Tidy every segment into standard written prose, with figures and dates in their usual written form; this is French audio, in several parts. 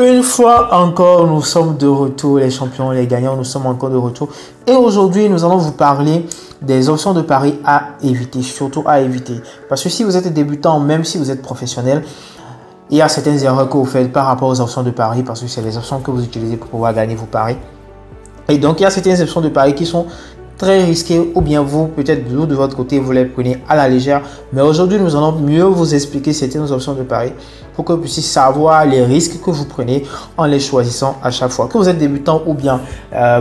Une fois encore, nous sommes de retour, les champions, les gagnants, nous sommes encore de retour. Et aujourd'hui, nous allons vous parler des options de paris à éviter, surtout à éviter. Parce que si vous êtes débutant, même si vous êtes professionnel, il y a certaines erreurs que vous faites par rapport aux options de paris, parce que c'est les options que vous utilisez pour pouvoir gagner vos paris. Et donc, il y a certaines options de paris qui sont très risquées, ou bien vous, peut-être vous de votre côté, vous les prenez à la légère. Mais aujourd'hui, nous allons mieux vous expliquer certaines options de paris pour que vous puissiez savoir les risques que vous prenez en les choisissant à chaque fois. Que vous êtes débutant ou bien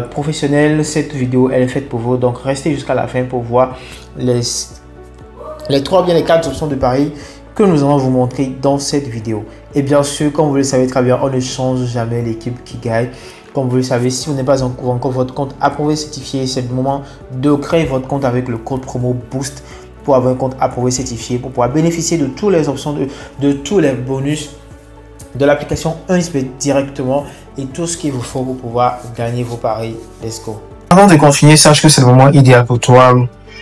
professionnel, cette vidéo elle est faite pour vous. Donc, restez jusqu'à la fin pour voir les 3 ou bien les 4 options de paris que nous allons vous montrer dans cette vidéo. Et bien sûr, comme vous le savez très bien, on ne change jamais l'équipe qui gagne. Comme vous le savez, si vous n'avez pas encore votre compte approuvé certifié, c'est le moment de créer votre compte avec le code promo BOOST pour avoir un compte approuvé certifié, pour pouvoir bénéficier de toutes les options, de tous les bonus de l'application 1xBet directement et tout ce qu'il vous faut pour pouvoir gagner vos paris. Let's go. Avant de continuer, sache que c'est le moment idéal pour toi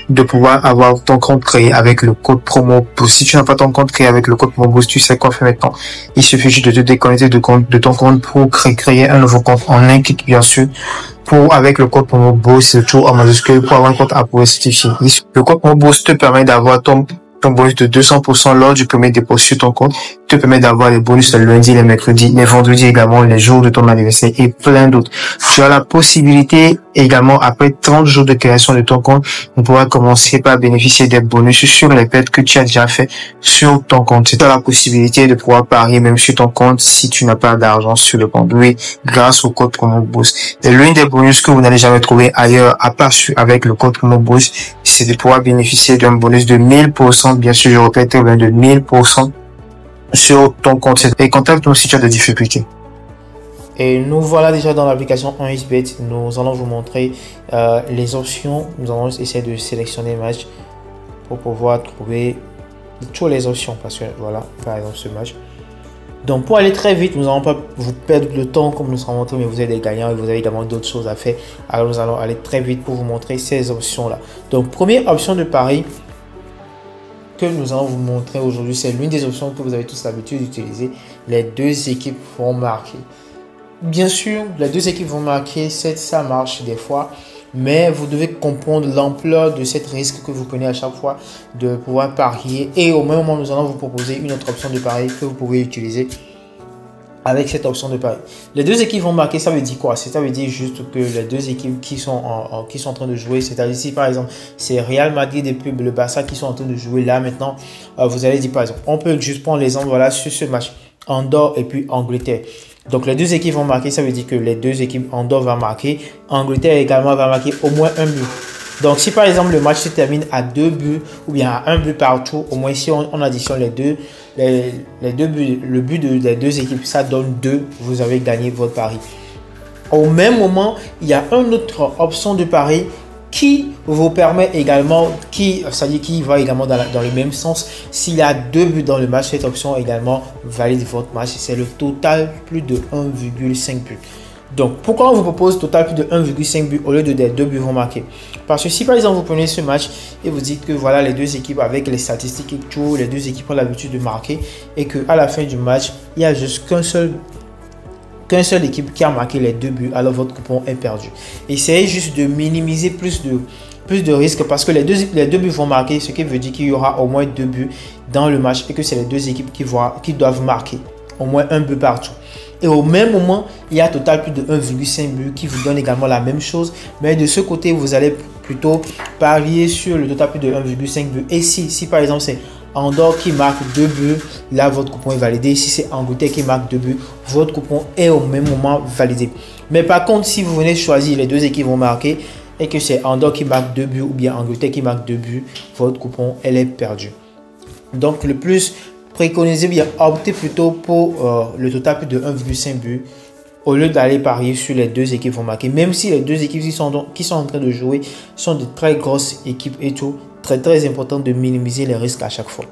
de pouvoir avoir ton compte créé avec le code promo BOOST. Si tu n'as pas ton compte créé avec le code promo BOOST, tu sais quoi faire maintenant. Il suffit juste de te déconnecter de ton compte pour créer un nouveau compte en un clic, bien sûr. Avec le code promo BOOST, c'est tout en majuscule pour avoir un compte approuvé certifié. Le code promo BOOST te permet d'avoir ton bonus de 200% lors du premier dépôt sur ton compte, te permet d'avoir les bonus le lundi, les mercredis, les vendredis également, les jours de ton anniversaire et plein d'autres. Tu as la possibilité également, après 30 jours de création de ton compte, de pouvoir commencer par bénéficier des bonus sur les bets que tu as déjà fait sur ton compte. Tu as la possibilité de pouvoir parier même sur ton compte si tu n'as pas d'argent sur le compte. Oui, grâce au code promo BOOST. Et l'une des bonus que vous n'allez jamais trouver ailleurs, à part avec le code promo BOOST, c'est de pouvoir bénéficier d'un bonus de 1000%, bien sûr, je répète, de 1000% sur ton compte. Et contacte-nous si tu as des difficultés. Et nous voilà déjà dans l'application 1xBet. Nous allons vous montrer les options. Nous allons essayer de sélectionner match pour pouvoir trouver toutes les options. Parce que voilà, par exemple, ce match. Donc, pour aller très vite, nous n'allons pas vous perdre le temps comme nous serons montrés, mais vous êtes des gagnants et vous avez également d'autres choses à faire. Alors, nous allons aller très vite pour vous montrer ces options-là. Donc, première option de pari que nous allons vous montrer aujourd'hui, c'est l'une des options que vous avez tous l'habitude d'utiliser. Les deux équipes vont marquer. Bien sûr, les deux équipes vont marquer, ça marche des fois, mais vous devez comprendre l'ampleur de cette risque que vous prenez à chaque fois de pouvoir parier. Et au même moment, nous allons vous proposer une autre option de pari que vous pouvez utiliser avec cette option de pari. Les deux équipes vont marquer, ça veut dire quoi? Ça veut dire juste que les deux équipes qui sont en train de jouer, c'est-à-dire si par exemple c'est Real Madrid et puis le Barça qui sont en train de jouer là maintenant, vous allez dire par exemple, on peut juste prendre l'exemple voilà sur ce match, Andorre et puis Angleterre. Donc les deux équipes vont marquer, ça veut dire que les deux équipes, Andorre va marquer, Angleterre également va marquer au moins un but. Donc si par exemple le match se termine à 2 buts ou bien à 1 but partout, au moins si on additionne les deux buts, le but des deux équipes, ça donne 2, vous avez gagné votre pari. Au même moment, il y a une autre option de pari qui vous permet également, c'est-à-dire qui va également dans le même sens. S'il y a 2 buts dans le match, cette option également valide votre match. C'est le total plus de 1,5 buts. Donc, pourquoi on vous propose total plus de 1,5 buts au lieu de des 2 buts vont marquer? Parce que si par exemple vous prenez ce match et vous dites que voilà les deux équipes avec les statistiques et tout, les deux équipes ont l'habitude de marquer et qu'à la fin du match, il y a juste qu'une seule équipe qui a marqué les 2 buts, alors votre coupon est perdu. Essayez juste de minimiser plus de risques parce que les deux buts vont marquer, ce qui veut dire qu'il y aura au moins 2 buts dans le match et que c'est les deux équipes qui doivent marquer au moins un but partout. Et au même moment, il y a total plus de 1,5 but qui vous donne également la même chose. Mais de ce côté, vous allez plutôt parier sur le total plus de 1,5 but. Et si par exemple c'est Andorre qui marque 2 buts, là votre coupon est validé. Si c'est Angleterre qui marque 2 buts, votre coupon est au même moment validé. Mais par contre, si vous venez choisir les deux équipes vont marquer et que c'est Andorre qui marque 2 buts ou bien Angleterre qui marque 2 buts, votre coupon elle est perdue. Donc le plus préconisez bien, optez plutôt pour le total plus de 1,5 but au lieu d'aller parier sur les deux équipes vont marquer. Même si les deux équipes qui sont en train de jouer sont de très grosses équipes et tout, très important de minimiser les risques à chaque fois.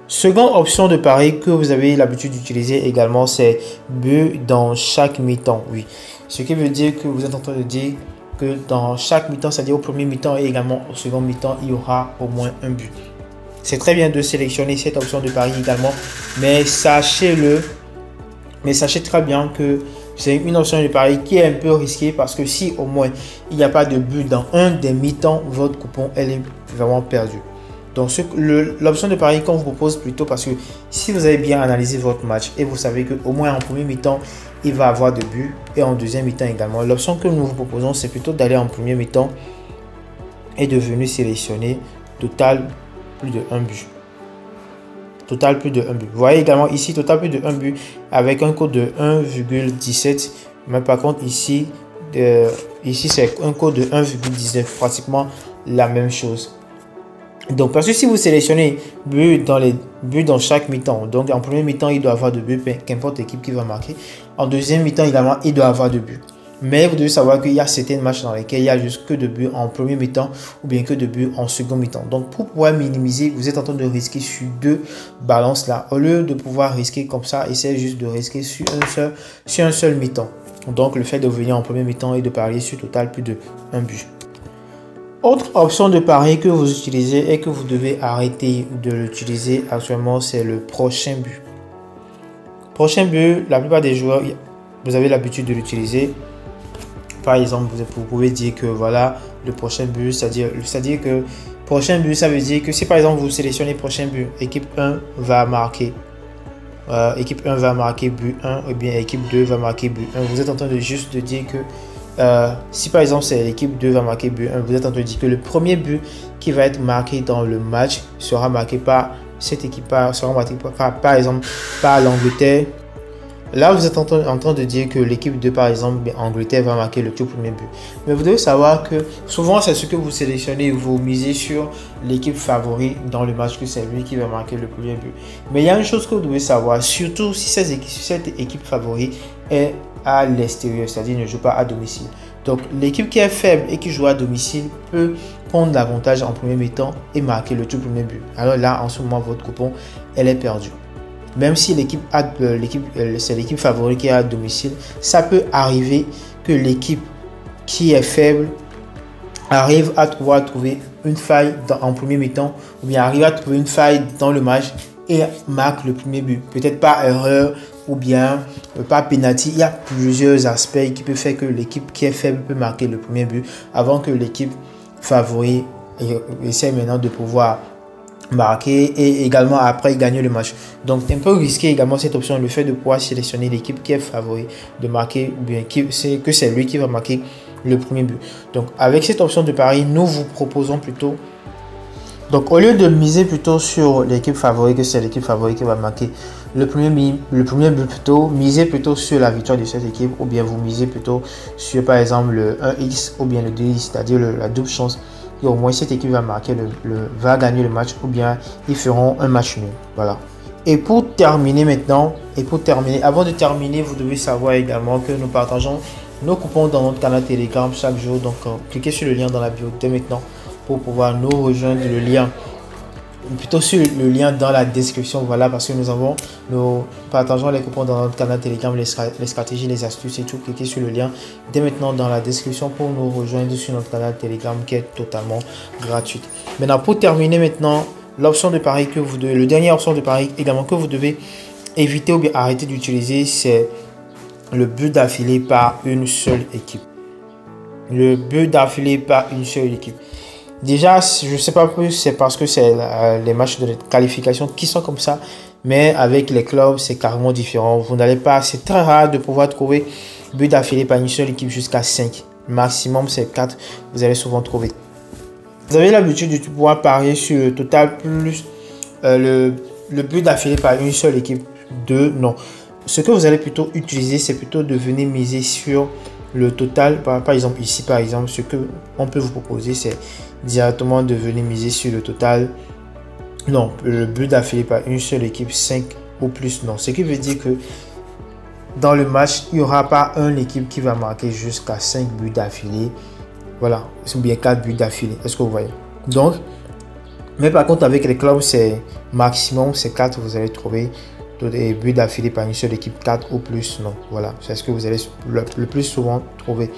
Seconde option de pari que vous avez l'habitude d'utiliser également, c'est but dans chaque mi-temps. Oui, ce qui veut dire que vous êtes en train de dire que dans chaque mi-temps, c'est-à-dire au premier mi-temps et également au second mi-temps, il y aura au moins un but. C'est très bien de sélectionner cette option de pari également, mais sachez-le, Mais sachez très bien que c'est une option de pari qui est un peu risquée parce que si au moins il n'y a pas de but dans un des mi-temps, votre coupon elle est vraiment perdue. Donc l'option de pari qu'on vous propose plutôt, parce que si vous avez bien analysé votre match et vous savez qu'au moins en premier mi-temps il va avoir de buts et en deuxième mi-temps également, l'option que nous vous proposons c'est plutôt d'aller en premier mi-temps et de venir sélectionner total plus de 1 but. Total plus de 1 but. Vous voyez également ici total plus de 1 but avec un code de 1,17. Mais par contre ici c'est un code de 1,19, pratiquement la même chose. Donc parce que si vous sélectionnez but dans chaque mi-temps, donc en premier mi-temps il doit avoir de buts, qu'importe l'équipe qui va marquer. En deuxième mi-temps également il doit avoir de buts. Mais vous devez savoir qu'il y a certains matchs dans lesquels il y a juste que de buts en premier mi-temps ou bien que de buts en second mi-temps. Donc pour pouvoir minimiser, vous êtes en train de risquer sur deux balances là. Au lieu de pouvoir risquer comme ça, essayez juste de risquer sur un seul mi-temps. Donc le fait de venir en premier mi-temps et de parier sur total plus de 1 but. Autre option de pari que vous utilisez et que vous devez arrêter de l'utiliser actuellement, c'est le prochain but. Prochain but, la plupart des joueurs, vous avez l'habitude de l'utiliser. Par exemple, vous pouvez dire que voilà, le prochain but, c'est-à-dire que prochain but, ça veut dire que si par exemple vous sélectionnez prochain but, équipe 1 va marquer. Équipe 1 va marquer but 1 ou bien équipe 2 va marquer but 1. Vous êtes en train de juste de dire que si par exemple c'est l'équipe 2 va marquer but 1, vous êtes en train de dire que le premier but qui va être marqué dans le match sera marqué par cette équipe, sera marqué par exemple par l'Angleterre. Là, vous êtes en train de dire que l'équipe 2, par exemple, Angleterre va marquer le tout premier but. Mais vous devez savoir que souvent, c'est ce que vous sélectionnez. Vous misez sur l'équipe favorite dans le match, que c'est lui qui va marquer le premier but. Mais il y a une chose que vous devez savoir, surtout si cette équipe favorite est à l'extérieur, c'est-à-dire ne joue pas à domicile. Donc, l'équipe qui est faible et qui joue à domicile peut prendre l'avantage en premier mi-temps et marquer le tout premier but. Alors là, en ce moment, votre coupon, elle est perdue. Même si c'est l'équipe favorite qui est à domicile, ça peut arriver que l'équipe qui est faible arrive à trouver une faille en premier mi-temps ou bien arrive à trouver une faille dans le match et marque le premier but. Peut-être par erreur ou bien par penalty. Il y a plusieurs aspects qui peuvent faire que l'équipe qui est faible peut marquer le premier but avant que l'équipe favorite essaie maintenant de pouvoir marquer et également après gagner le match. Donc c'est un peu risqué également cette option, le fait de pouvoir sélectionner l'équipe qui est favorite de marquer ou bien que c'est lui qui va marquer le premier but. Donc avec cette option de pari, nous vous proposons plutôt, donc au lieu de miser plutôt sur l'équipe favorite, que c'est l'équipe favorite qui va marquer le premier but, plutôt misez plutôt sur la victoire de cette équipe, ou bien vous misez plutôt sur par exemple le 1x ou bien le 2x, c'est-à-dire la double chance. Et au moins cette équipe va marquer va gagner le match ou bien ils feront un match nul. Voilà. Et pour terminer maintenant, avant de terminer, vous devez savoir également que nous partageons nos coupons dans notre canal Telegram chaque jour. Donc cliquez sur le lien dans la bio dès maintenant pour pouvoir nous rejoindre, le lien plutôt sur le lien dans la description. Voilà, parce que nous partageons les coupons dans notre canal Telegram, les stratégies, les astuces et tout. Cliquez sur le lien dès maintenant dans la description pour nous rejoindre sur notre canal Telegram qui est totalement gratuit. Maintenant, pour terminer maintenant, l'option de pari le dernier option de pari également que vous devez éviter ou bien arrêter d'utiliser, c'est le but d'affilée par une seule équipe. Le but d'affilée par une seule équipe. Déjà, je ne sais pas plus, c'est parce que c'est les matchs de qualification qui sont comme ça. Mais avec les clubs, c'est carrément différent. Vous n'allez pas, c'est très rare de pouvoir trouver but d'affilée par une seule équipe jusqu'à 5. Maximum, c'est 4. Vous allez souvent trouver. Vous avez l'habitude de pouvoir parier sur le total plus le but d'affilée par une seule équipe. 2, non. Ce que vous allez plutôt utiliser, c'est plutôt de venir miser sur le total. Par exemple, ici, par exemple, ce que on peut vous proposer, c'est directement de venir miser sur le total. Non, le but d'affilée par une seule équipe, 5 ou plus, non. Ce qui veut dire que dans le match, il n'y aura pas une équipe qui va marquer jusqu'à 5 buts d'affilée. Voilà, ou bien 4 buts d'affilée. Est-ce que vous voyez? Donc, mais par contre, avec les clubs, c'est maximum, c'est 4. Vous allez trouver des buts d'affilée par une seule équipe, 4 ou plus, non. Voilà, c'est ce que vous allez le plus souvent trouver.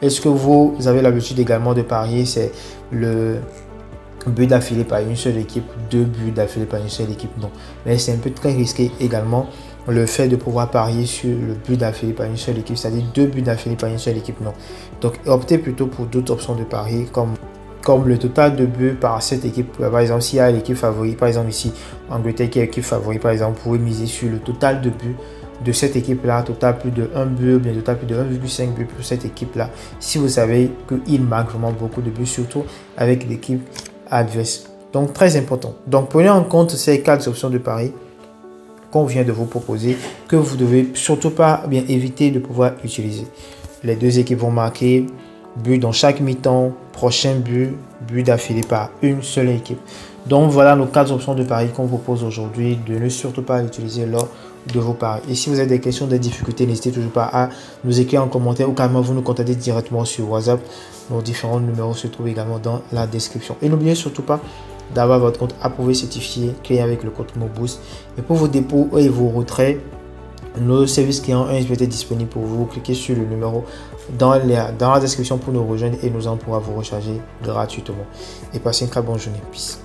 Est-ce que vous avez l'habitude également de parier, c'est le but d'affilée par une seule équipe, 2 buts d'affilée par une seule équipe, non. Mais c'est un peu très risqué également. le fait de pouvoir parier sur le but d'affilée par une seule équipe, c'est-à-dire 2 buts d'affilée par une seule équipe, non. Donc optez plutôt pour d'autres options de pari comme le total de buts par cette équipe. Par exemple, s'il y a l'équipe favorite, par exemple ici, Angleterre qui est l'équipe favorite, par exemple, vous pouvez miser sur le total de buts de cette équipe-là, total plus de 1 but, ou bien total plus de 1,5 but pour cette équipe-là. Si vous savez qu'il marque vraiment beaucoup de buts, surtout avec l'équipe adverse. Donc, très important. Donc, prenez en compte ces 4 options de pari qu'on vient de vous proposer, que vous devez surtout pas bien éviter de pouvoir utiliser. Les 2 équipes vont marquer but dans chaque mi-temps, prochain but d'affilée par une seule équipe. Donc voilà nos 4 options de pari qu'on vous propose aujourd'hui, de ne surtout pas utiliser lors de vos paris. Et si vous avez des questions, des difficultés, n'hésitez toujours pas à nous écrire en commentaire ou carrément vous nous contactez directement sur WhatsApp. Nos différents numéros se trouvent également dans la description. Et n'oubliez surtout pas d'avoir votre compte approuvé, certifié, créé avec le code MOBOOST. Et pour vos dépôts et vos retraits, nos services clients 1xBet est disponible pour vous. Cliquez sur le numéro dans la description pour nous rejoindre et nous en pourra vous recharger gratuitement. Et passez une très bonne journée. Peace.